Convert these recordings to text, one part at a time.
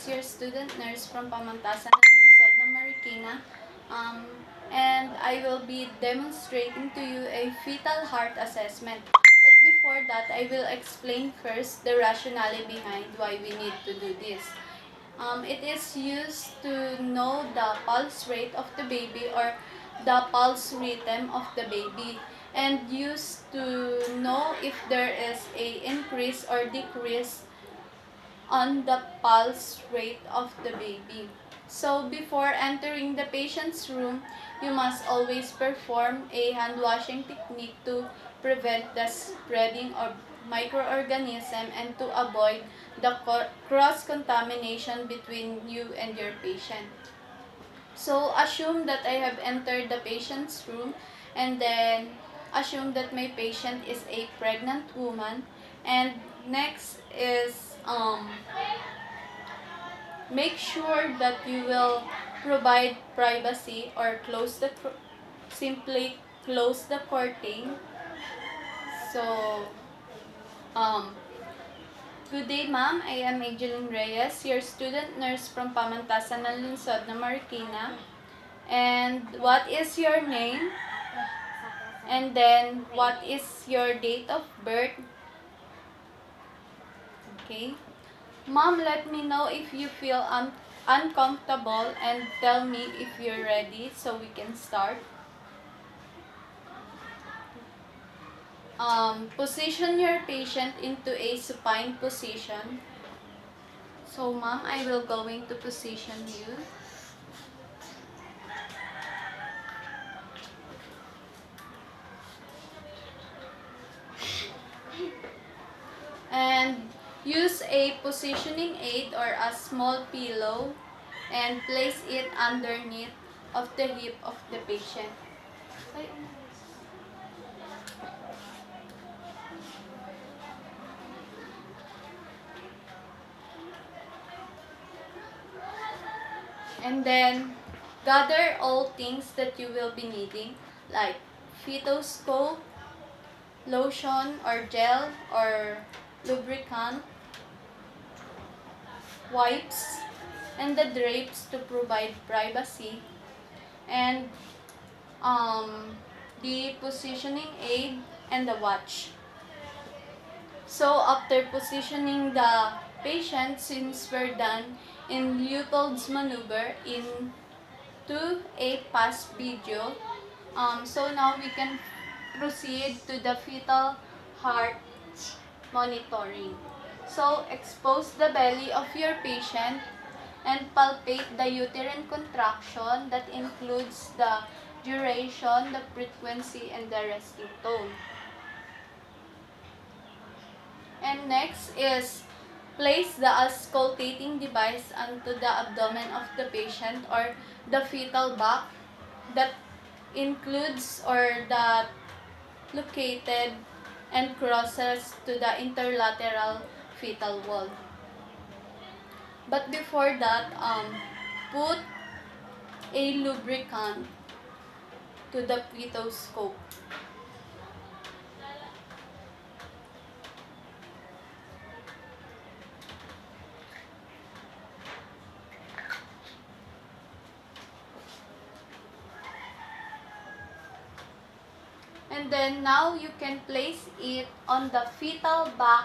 Reyes, your student nurse from Pamantasan ng Lungsod ng Marikina. And I will be demonstrating to you a fetal heart assessment. But before that, I will explain first the rationale behind why we need to do this. It is used to know the pulse rate of the baby or the pulse rhythm of the baby, and used to know if there is a increase or decrease on the pulse rate of the baby. So before entering the patient's room, you must always perform a hand washing technique to prevent the spreading of microorganism and to avoid the cross-contamination between you and your patient. So assume that I have entered the patient's room, and then assume that my patient is a pregnant woman, and next is make sure that you will provide privacy or simply close the curtain. So, good day, ma'am. I am Fetal Reyes, your student nurse from Pamantasan ng Lungsod ng Marikina. And what is your name? And then, what is your date of birth? Okay. Mom, let me know if you feel uncomfortable and tell me if you're ready so we can start. Position your patient into a supine position. So, ma'am, I will going to position you. And use a positioning aid or a small pillow and place it underneath of the hip of the patient. And then gather all things that you will be needing, like fetoscope, lotion or gel or lubricant, wipes, and the drapes to provide privacy, and the positioning aid and the watch. So after positioning the patient, since we're done in Leopold's maneuver into a past video, so now we can proceed to the fetal heart monitoring. So expose the belly of your patient and palpate the uterine contraction that includes the duration, the frequency, and the resting tone. And next is place the auscultating device onto the abdomen of the patient or the fetal back that includes or that located and crosses to the interlateral fetal wall. But before that, put a lubricant to the fetoscope. And then now you can place it on the fetal back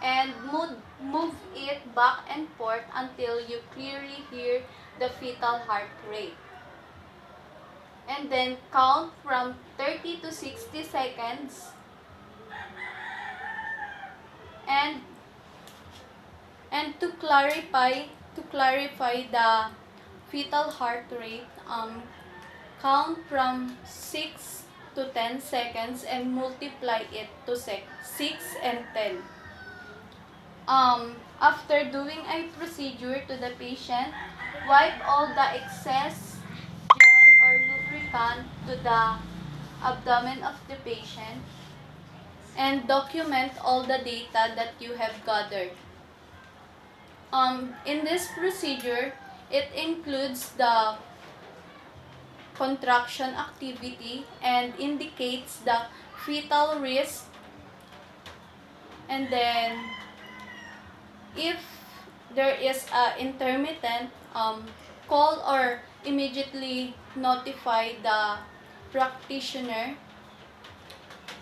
and move it back and forth until you clearly hear the fetal heart rate. And then count from 30 to 60 seconds. And to clarify the fetal heart rate, count from 6 to 10 seconds and multiply it to 6 and 10. After doing a procedure to the patient, wipe all the excess gel or lubricant to the abdomen of the patient and document all the data that you have gathered. In this procedure, it includes the contraction activity and indicates the fetal risk, and then if there is a intermittent, call or immediately notify the practitioner.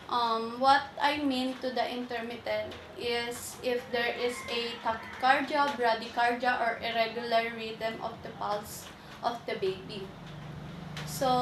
What I mean to the intermittent is if there is a tachycardia, bradycardia, or irregular rhythm of the pulse of the baby.